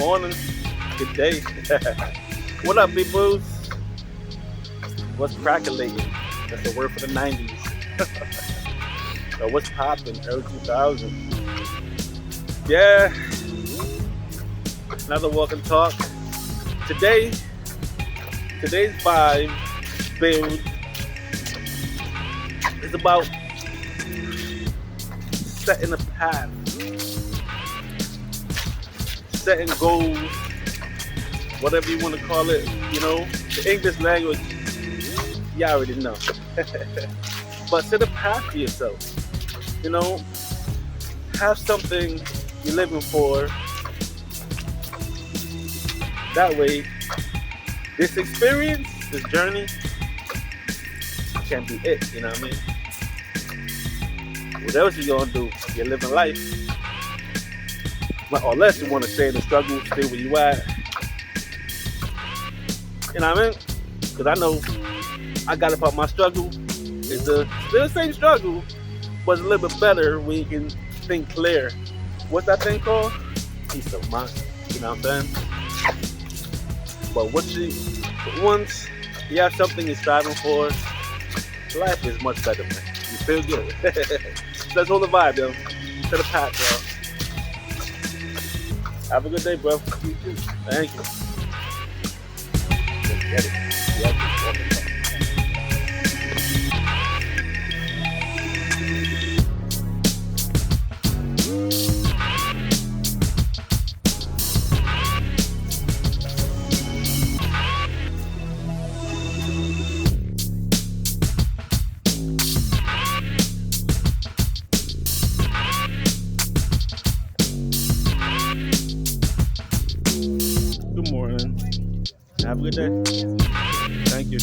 morning, good day. What up, people? What's crackulating? That's the word for the 90s. So what's popping? Early 2000s. Yeah, another walk and talk. Today's vibe build is about setting a path, setting goals, whatever you want to call it. You know, the English language, you already know. But set a path for yourself. You know, have something you're living for. That way, this experience, this journey, can be it. You know what I mean? What else you gonna do? You're living life. Well, unless you want to stay in the struggle, stay where you at. You know what I mean? Because I know I got about my struggle. It's still the same struggle, but it's a little bit better when you can think clear. What's that thing called? Peace of mind. You know what I'm saying? But once you have something you're striving for, life is much better, man. You feel good. Let's hold the vibe, yo. To the path, bro. Have a good day, bro. You too. Thank you. Let's get it. Yep. Good morning. Have a good day. Thank you.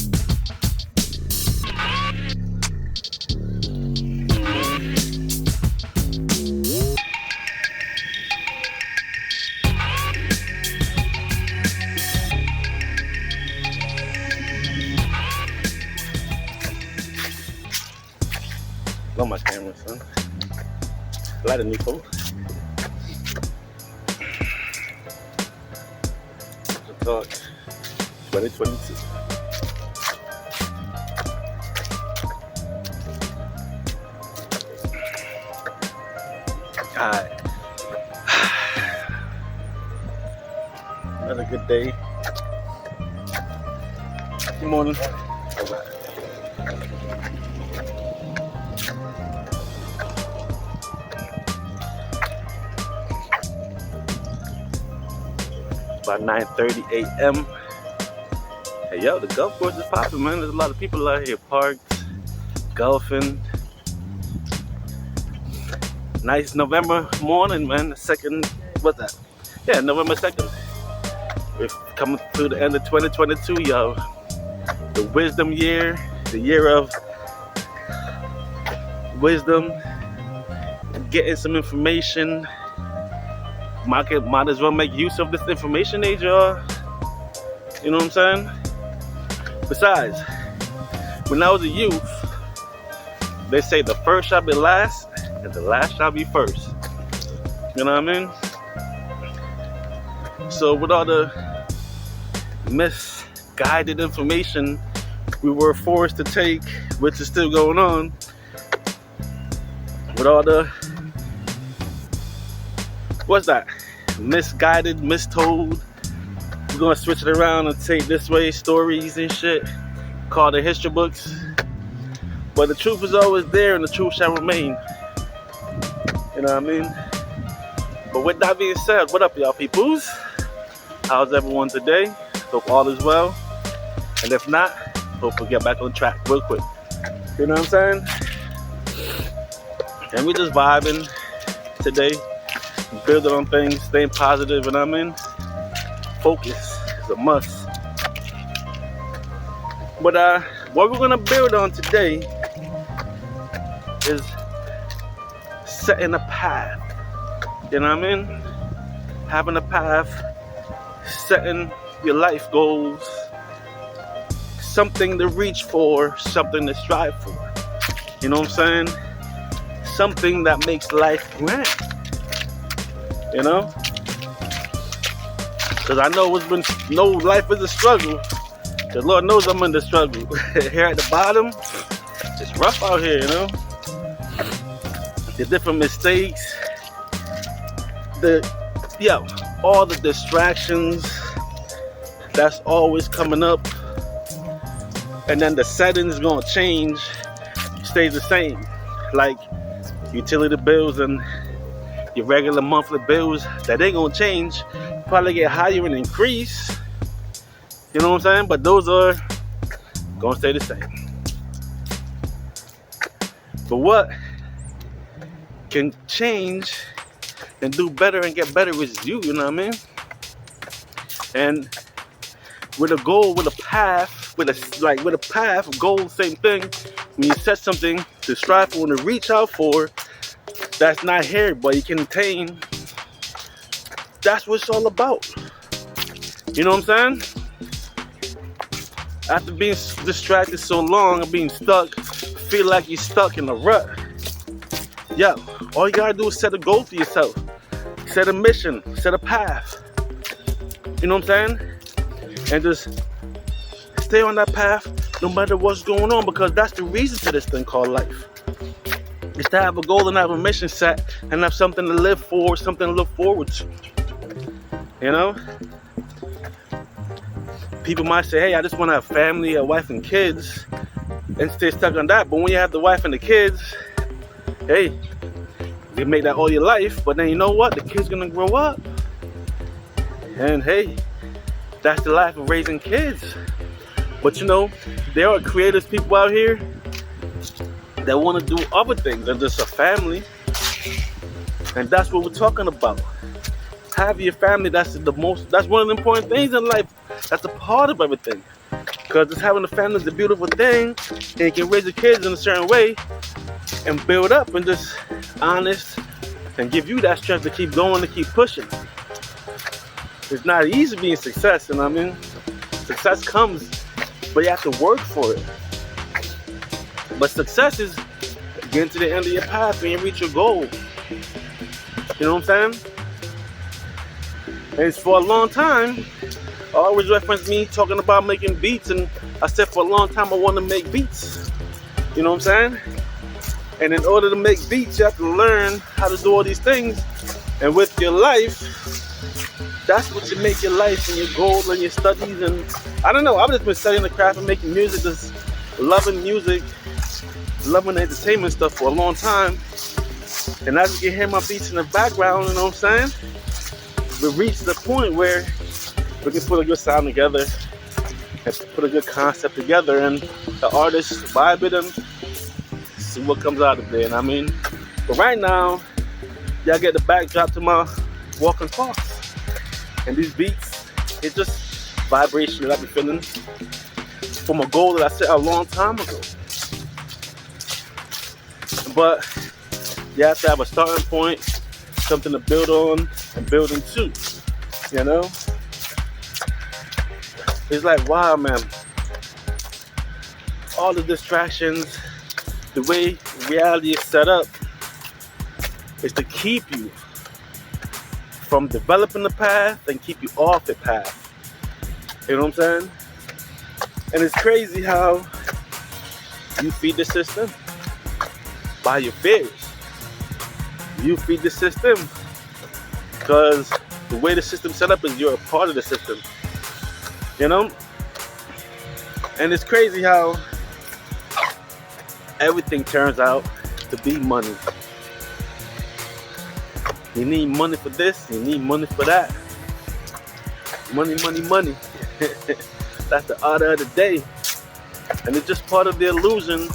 Love my camera, son. A lot of new folks. Talk 2022. Alright. Another good day. Good morning. About 9:30 a.m. Hey, yo, the golf course is popping, man. There's a lot of people out here parked, golfing. Nice November morning, man. The second, what's that? Yeah, November 2nd. We're coming to the end of 2022, yo. The wisdom year, the year of wisdom, getting some information. Might as well make use of this information age, y'all. You know what I'm saying? Besides, when I was a youth, they say the first shall be last and the last shall be first. You know what I mean? So with all the misguided information we were forced to take, which is still going on, with all the what's that? Misguided, mistold. We're gonna switch it around and take this way, stories and shit, call the history books. But the truth is always there and the truth shall remain. You know what I mean? But with that being said, what up, y'all peoples? How's everyone today? Hope all is well. And if not, hope we get back on track real quick. You know what I'm saying? And we just vibing today. Building on things, staying positive, and I mean, focus is a must. But what we're gonna build on today is setting a path. You know what I mean? Having a path, setting your life goals, something to reach for, something to strive for. You know what I'm saying? Something that makes life grand. You know? Cause I know life is a struggle. Cause Lord knows I'm in the struggle. Here at the bottom, it's rough out here, you know. The different mistakes, all the distractions that's always coming up, and then the settings gonna change, stays the same. Like utility bills and your regular monthly bills, that ain't gonna change. Probably get higher and increase. You know what I'm saying? But those are gonna stay the same. But what can change and do better and get better is you know what I mean? And with a goal, with a path, with a path, goal, same thing. When you set something to strive for and to reach out for, that's not here, but you can attain. That's what it's all about. You know what I'm saying? After being distracted so long and being stuck, feel like you're stuck in a rut. Yeah, all you gotta do is set a goal for yourself. Set a mission, set a path. You know what I'm saying? And just stay on that path no matter what's going on, because that's the reason to this thing called life. Is to have a goal and have a mission set and have something to live for, something to look forward to. You know? People might say, hey, I just want to have family, a wife and kids, and stay stuck on that. But when you have the wife and the kids, hey, you make that all your life, but then you know what? The kid's gonna grow up. And hey, that's the life of raising kids. But you know, there are creative people out here that want to do other things than just a family. And that's what we're talking about. Have your family, that's one of the important things in life. That's a part of everything. Because just having a family is a beautiful thing, and you can raise the kids in a certain way and build up and just honest and give you that strength to keep going, to keep pushing. It's not easy being success, you know what I mean? Success comes, but you have to work for it. But success is getting to the end of your path and you reach your goal. You know what I'm saying? And for a long time, I always reference me talking about making beats, and I said for a long time I want to make beats. You know what I'm saying? And in order to make beats, you have to learn how to do all these things. And with your life, that's what you make your life and your goal and your studies. And I don't know, I've just been studying the craft of making music, just loving music, loving entertainment stuff for a long time. And as you can hear my beats in the background, you know what I'm saying? We reached the point where we can put a good sound together and put a good concept together, and the artists vibe it and see what comes out of there. And I mean, but right now, y'all get the backdrop to my walking thoughts. And these beats, it's just vibration that I've been feeling from a goal that I set a long time ago. But you have to have a starting point, something to build on and build into, you know? It's like, wow, man. All the distractions, the way reality is set up is to keep you from developing the path and keep you off the path. You know what I'm saying? And it's crazy how you feed the system by your fears. You feed the system because the way the system's set up is you're a part of the system. You know? And it's crazy how everything turns out to be money. You need money for this, you need money for that. Money, money, money. That's the order of the day. And it's just part of the illusion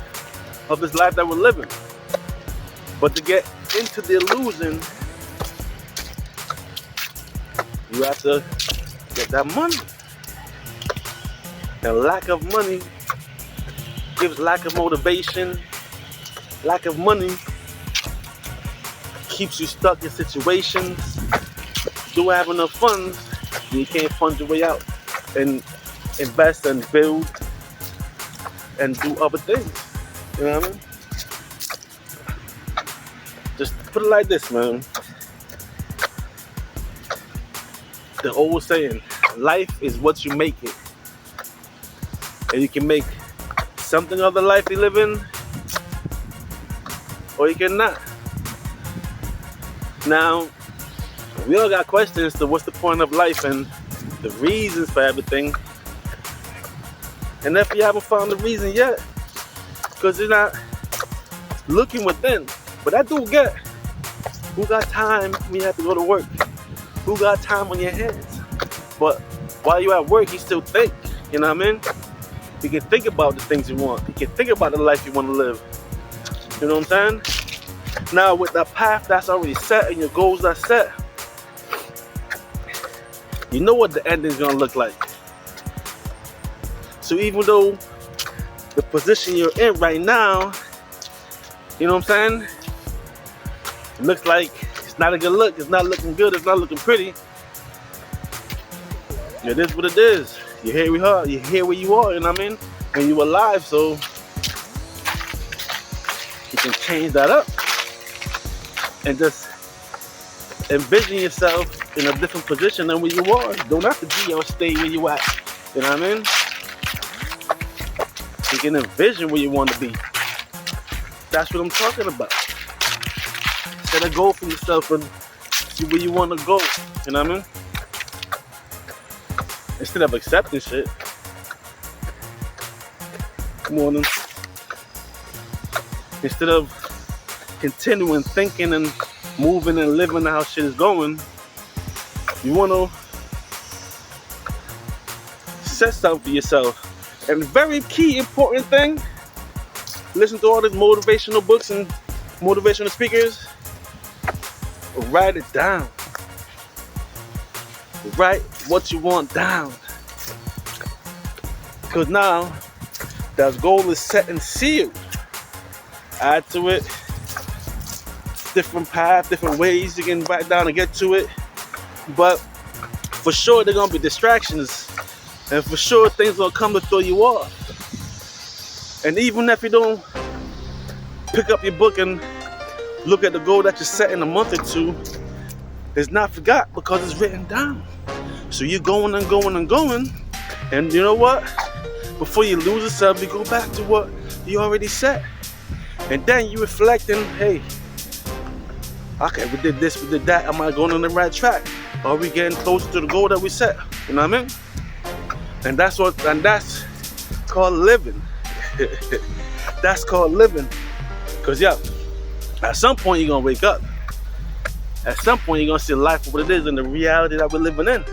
of this life that we're living. But to get into the illusion, you have to get that money. And lack of money gives lack of motivation. Lack of money keeps you stuck in situations. You have enough funds, and you can't fund your way out and invest and build and do other things. You know what I mean? Just put it like this, man. the old saying, life is what you make it. And you can make something of the life you live in, or you cannot. Now, we all got questions to what's the point of life and the reasons for everything. And if you haven't found the reason yet, because you're not looking within. But I do get, who got time when you have to go to work? Who got time on your hands? But while you're at work, you still think, you know what I mean? You can think about the things you want. You can think about the life you want to live. You know what I'm saying? Now with the path that's already set and your goals are set, you know what the ending is going to look like. So even though the position you're in right now, you know what I'm saying? It looks like it's not a good look. It's not looking good. It's not looking pretty. It is what it is. You're here we are. You're here where you are, you know what I mean? When you're alive, so you can change that up and just envision yourself in a different position than where you are. You don't have to be or stay where you at. You know what I mean? You can envision where you want to be. That's what I'm talking about. Set a goal for yourself and see where you want to go. You know what I mean? Instead of accepting shit. Good morning. Instead of continuing thinking and moving and living how shit is going, you want to set something for yourself. And the very key important thing, listen to all these motivational books and motivational speakers, write it down. Write what you want down. Because now, that goal is set and sealed. Add to it, different paths, different ways you can write down and get to it. But for sure, there are going to be distractions. And for sure, things will come to throw you off. And even if you don't pick up your book and look at the goal that you set in a month or two, it's not forgot because it's written down. So you're going and going and going. And you know what? Before you lose yourself, you go back to what you already set. And then you reflect and, hey, okay, we did this, we did that. Am I going on the right track? Are we getting closer to the goal that we set? You know what I mean? And that's called living. That's called living. Because, yeah, at some point you're going to wake up. At some point you're going to see life for what it is and the reality that we're living in.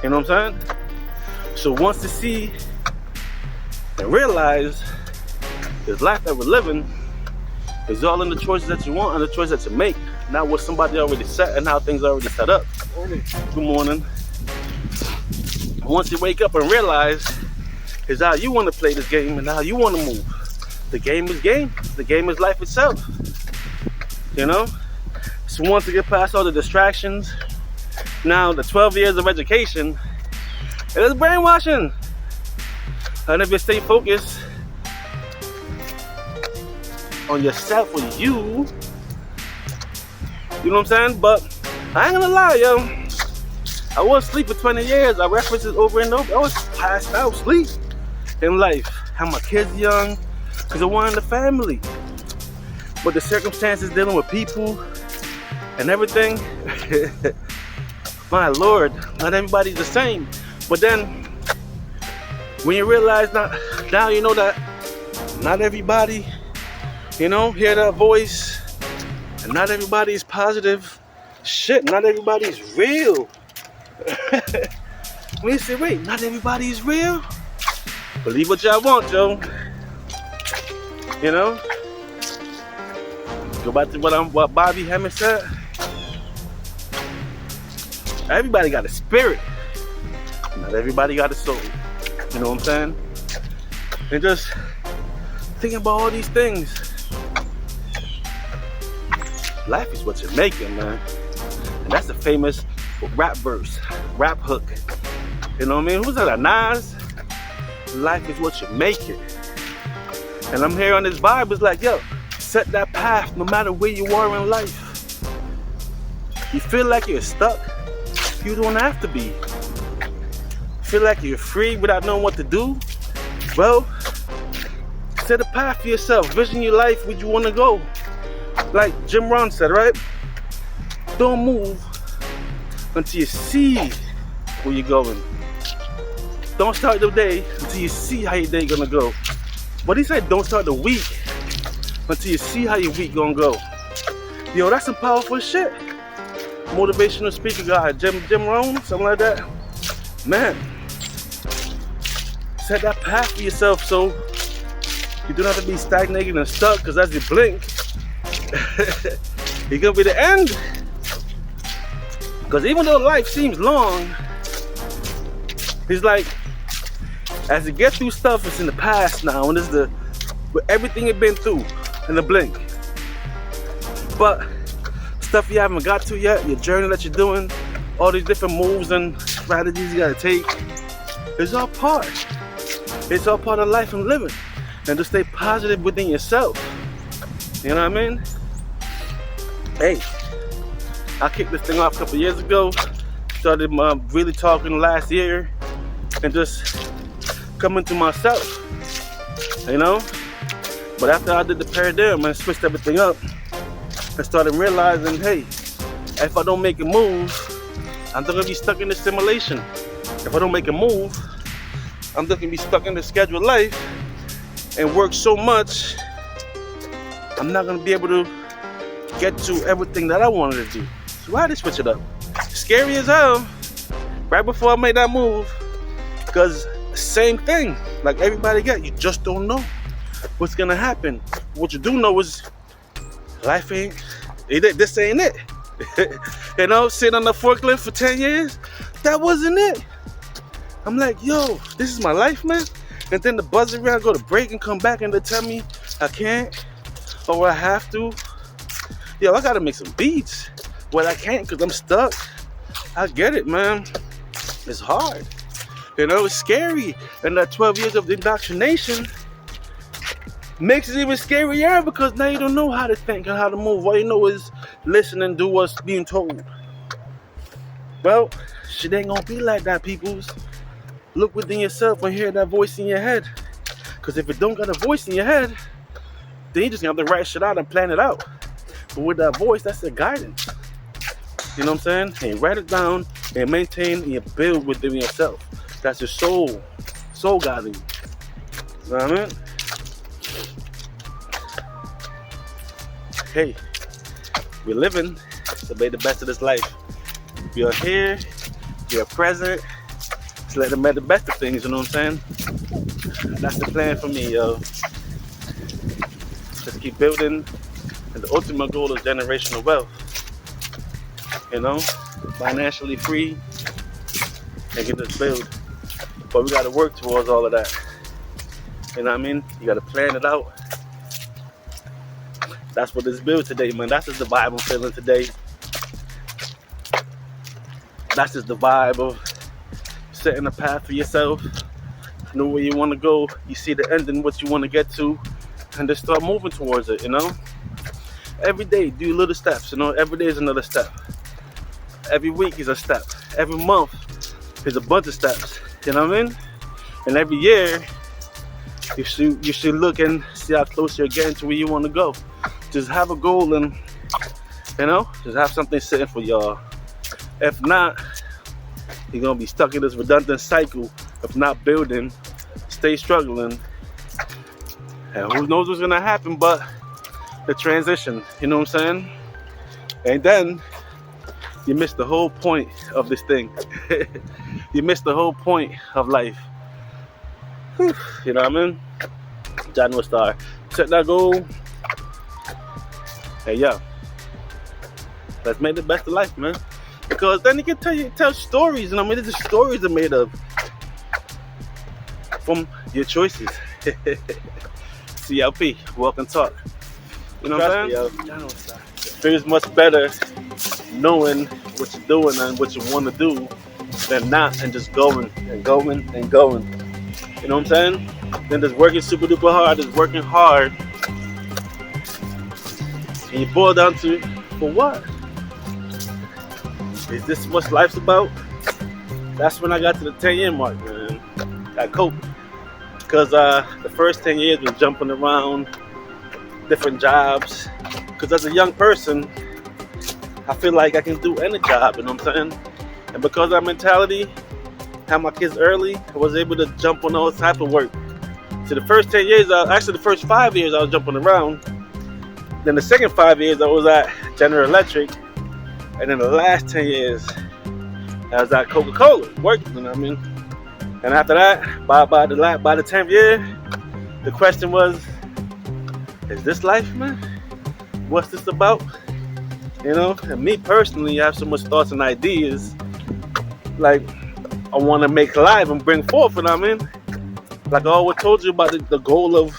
You know what I'm saying? So once you see and realize this life that we're living is all in the choices that you want and the choices that you make, not what somebody already set and how things are already set up. Good morning. Once you wake up and realize is how you want to play this game and how you want to move. The game is game. The game is life itself. You know? So once you get past all the distractions, now the 12 years of education, it is brainwashing. And if you stay focused on yourself or you know what I'm saying? But I ain't gonna lie, yo. I was asleep for 20 years. I reference it over and over. I was passed out, sleep in life. Had my kids young, because I wanted the family. But the circumstances dealing with people and everything, my Lord, not everybody's the same. But then, when you realize now you know that not everybody, you know, hear that voice, and not everybody is positive. Shit, not everybody is real. When you say, wait, not everybody is real? Believe what y'all want, yo. You know? Go back to what Bobby Hemmett said. Everybody got a spirit. Not everybody got a soul. You know what I'm saying? And just thinking about all these things. Life is what you're making, man. And that's a famous rap verse, rap hook. You know what I mean? Who's that? Nas? Life is what you make it. And I'm here on this vibe. It's like, yo, set that path no matter where you are in life. You feel like you're stuck? You don't have to be. Feel like you're free without knowing what to do? Well, set a path for yourself. Vision your life where you want to go. Like Jim Rohn said, right? Don't move until you see where you're going. Don't start the day until you see how your day gonna go. But he said don't start the week until you see how your week gonna go. Yo, that's some powerful shit. Motivational speaker guy, Jim Rohn, something like that. Man, set that path for yourself so you don't have to be stagnated and stuck, because as you blink, it's gonna be the end. Because even though life seems long, it's like as you get through stuff, it's in the past now, and this is with everything you've been through in the blink. But stuff you haven't got to yet, your journey that you're doing, all these different moves and strategies you gotta take, it's all part. It's all part of life and living. And to stay positive within yourself. You know what I mean? Hey, I kicked this thing off a couple years ago. Started really talking last year and just coming to myself. You know? But after I did the paradigm and switched everything up, I started realizing, hey, if I don't make a move, I'm not gonna be stuck in this simulation. If I don't make a move, I'm just gonna be stuck in the scheduled life and work so much, I'm not gonna be able to get to everything that I wanted to do. So I had to switch it up. Scary as hell, right before I made that move, because same thing, like everybody got, you just don't know what's gonna happen. What you do know is life this ain't it. You know, sitting on the forklift for 10 years, that wasn't it. I'm like, yo, this is my life, man. And then the buzz around, go to break and come back and they tell me I can't or I have to. Yo, I gotta make some beats. Well, I can't because I'm stuck. I get it, man. It's hard. You know, it's scary. And that 12 years of indoctrination makes it even scarier because now you don't know how to think and how to move. All you know is listen and do what's being told. Well, shit ain't gonna be like that, peoples. Look within yourself and hear that voice in your head. Because if it don't got a voice in your head, then you just gonna have to write shit out and plan it out. But with that voice, that's the guidance. You know what I'm saying? And you write it down and maintain and you build within yourself. That's your soul guiding you. You know what I mean? Hey, we're living to make the best of this life. You're here, you're present. Let them make the best of things, you know what I'm saying? That's the plan for me, yo. Just keep building, and the ultimate goal is generational wealth. You know, financially free, and get this build. But we gotta work towards all of that. You know what I mean? You gotta plan it out. That's what this build today, man. That's just the vibe I'm feeling today. That's just the vibe of setting a path for yourself, know where you want to go, you see the end and what you want to get to, and just start moving towards it, you know? Every day, do little steps, you know? Every day is another step. Every week is a step. Every month is a bunch of steps, you know what I mean? And every year, you should look and see how close you're getting to where you want to go. Just have a goal and, you know, just have something sitting for y'all. If not, you're gonna be stuck in this redundant cycle of not building, stay struggling, and who knows what's gonna happen but the transition, you know what I'm saying? And then you miss the whole point of this thing. You miss the whole point of life. Whew, you know what I mean? January Star. Set that goal. Hey, yo. Let's make the best of life, man. Because then you can tell stories, and I mean, the stories are made of from your choices. CLP, walk and talk. You know what I'm saying? It feels much better knowing what you're doing and what you want to do than not and just going and going and going. You know what I'm saying? Then just working super duper hard, just working hard. And you boil down to, for what? Is this what life's about? That's when I got to the 10-year mark, man. I coped. Because the first 10 years was jumping around, different jobs. Because as a young person, I feel like I can do any job, you know what I'm saying? And because of that mentality, had my kids early, I was able to jump on all type of work. So the first 10 years, actually the first 5 years I was jumping around. Then the second 5 years I was at General Electric. And then the last 10 years I was at Coca-Cola working, you know what I mean? And after that, by the 10th year, the question was, is this life, man? What's this about? You know, and me personally, I have so much thoughts and ideas. Like, I want to make live and bring forth, you know what I mean? Like I always told you about the goal of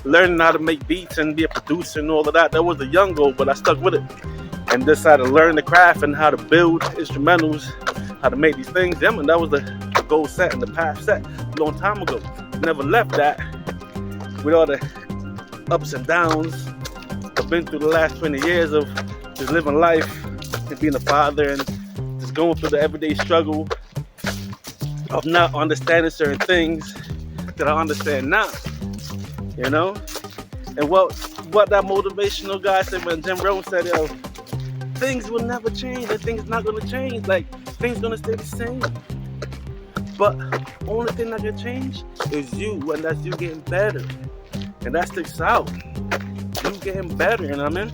learning how to make beats and be a producer and all of that. That was a young goal, but I stuck with it. And decided to learn the craft and how to build instrumentals, how to make these things. Yeah, man, that was the goal set and the path set a long time ago. Never left that. With all the ups and downs I've been through the last 20 years of just living life and being a father and just going through the everyday struggle of not understanding certain things that I understand now, you know? And what that motivational guy said when Jim Rohn said, yo, things will never change and things not gonna change. Like, things gonna stay the same. But only thing that can change is you, and that's you getting better. And that sticks out. You getting better, you know what I mean?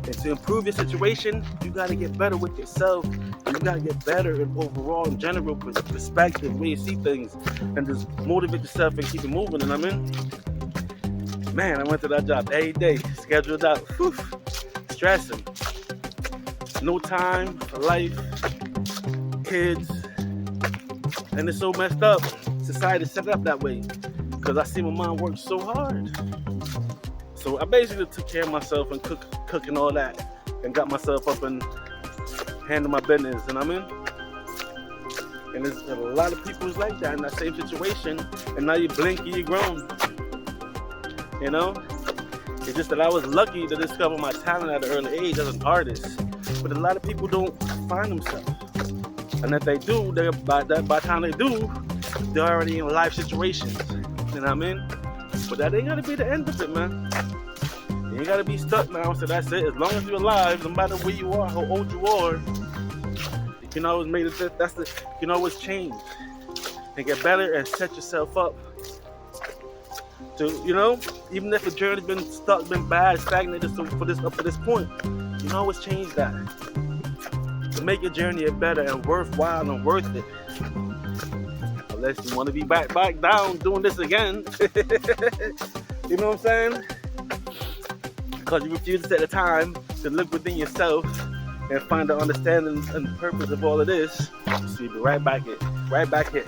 And to improve your situation, you gotta get better with yourself. And you gotta get better in overall, in general perspective, way you see things. And just motivate yourself and keep it moving, you know what I mean? Man, I went to that job every day, scheduled out, stressing. No time for life, kids, and it's so messed up. Society set up that way because I see my mom work so hard. So I basically took care of myself and cooking all that and got myself up and handle my business, you know what I mean? And there's a lot of people who's like that in that same situation, and now you blink and you're grown, you know? It's just that I was lucky to discover my talent at an early age as an artist. But a lot of people don't find themselves. And if they do, by the time they do, they're already in life situations. You know what I mean? But that ain't gotta be the end of it, man. You ain't gotta be stuck now, so that's it. As long as you're alive, no matter where you are, how old you are, you can always make it, you can always change and get better and set yourself up to, you know, even if the journey's been stuck, been bad, stagnated up to this point, you can always change that to make your journey better and worthwhile and worth it. Unless you want to be back down doing this again. You know what I'm saying? Because you refuse to take the time to look within yourself and find the understanding and the purpose of all of this. So you'll be right back here,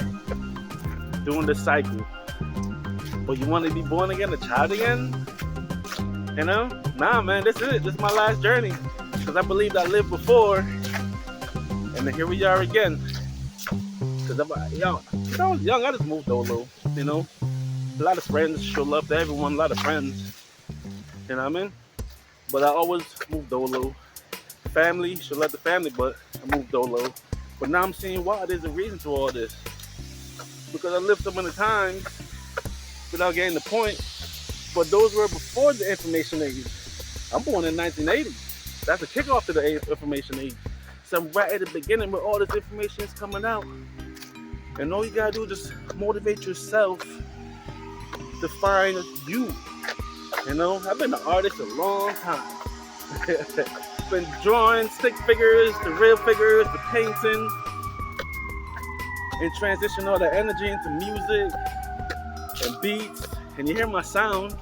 doing the cycle. But you want to be born again, a child again? You know? Nah, man, this is it. This is my last journey. Because I believed I lived before. And then here we are again. Because when I was young, I just moved dolo, you know? A lot of friends show love to everyone, a lot of friends. You know what I mean? But I always moved dolo. Family, show love to family, but I moved dolo. But now I'm seeing why there's a reason to all this. Because I lived so many times without getting the point. But those were before the information age. I'm born in 1980. That's the kickoff to the information age. So I'm right at the beginning where all this information is coming out. And all you gotta do is just motivate yourself to find you. You know, I've been an artist a long time. Been drawing stick figures to real figures to painting. And transition all that energy into music and beats. And you hear my sound,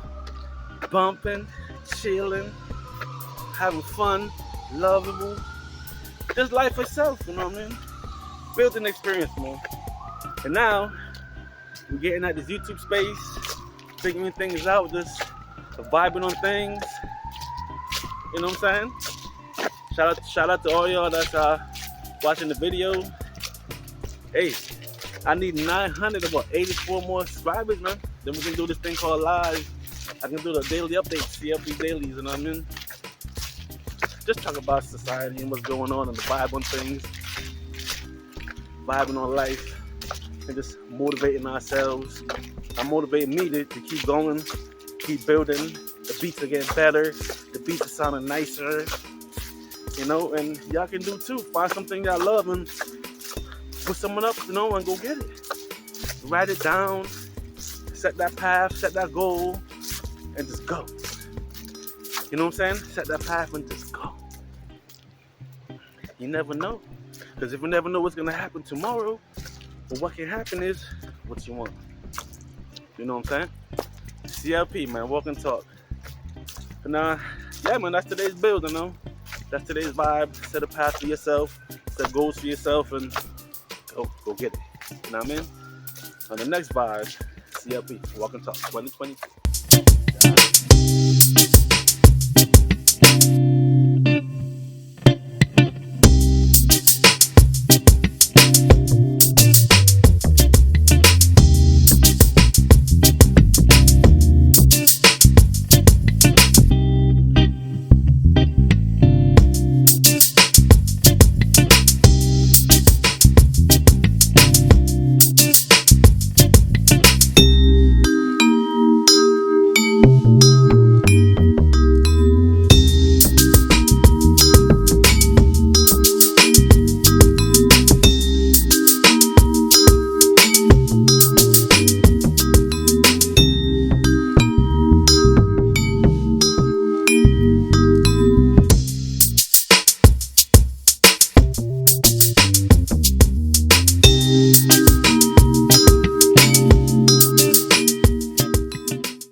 bumping, chilling, having fun, lovable. Just life itself, you know what I mean? Building experience, man. And now, we're getting at this YouTube space, figuring things out, just vibing on things. You know what I'm saying? Shout out to all y'all that's watching the video. Hey, I need 984 more subscribers, man. Then we can do this thing called live. I can do the daily updates, CLP dailies, you know what I mean? just talk about society and what's going on and the vibe on things, vibing on life, and just motivating ourselves. I'm motivating me to keep going, keep building. The beats are getting better. The beats are sounding nicer, you know, and y'all can do too. Find something y'all love and put someone up, you know, and go get it. Write it down, set that path, set that goal, and just go. You know what I'm saying? Set that path and just go. You never know. Because if you never know what's going to happen tomorrow, but what can happen is what you want. You know what I'm saying? CLP, man, walk and talk. And yeah, man, that's today's build, you know? That's today's vibe. Set a path for yourself, set goals for yourself, and go get it. You know what I mean? On the next vibe, CLP, walk and talk, 2022.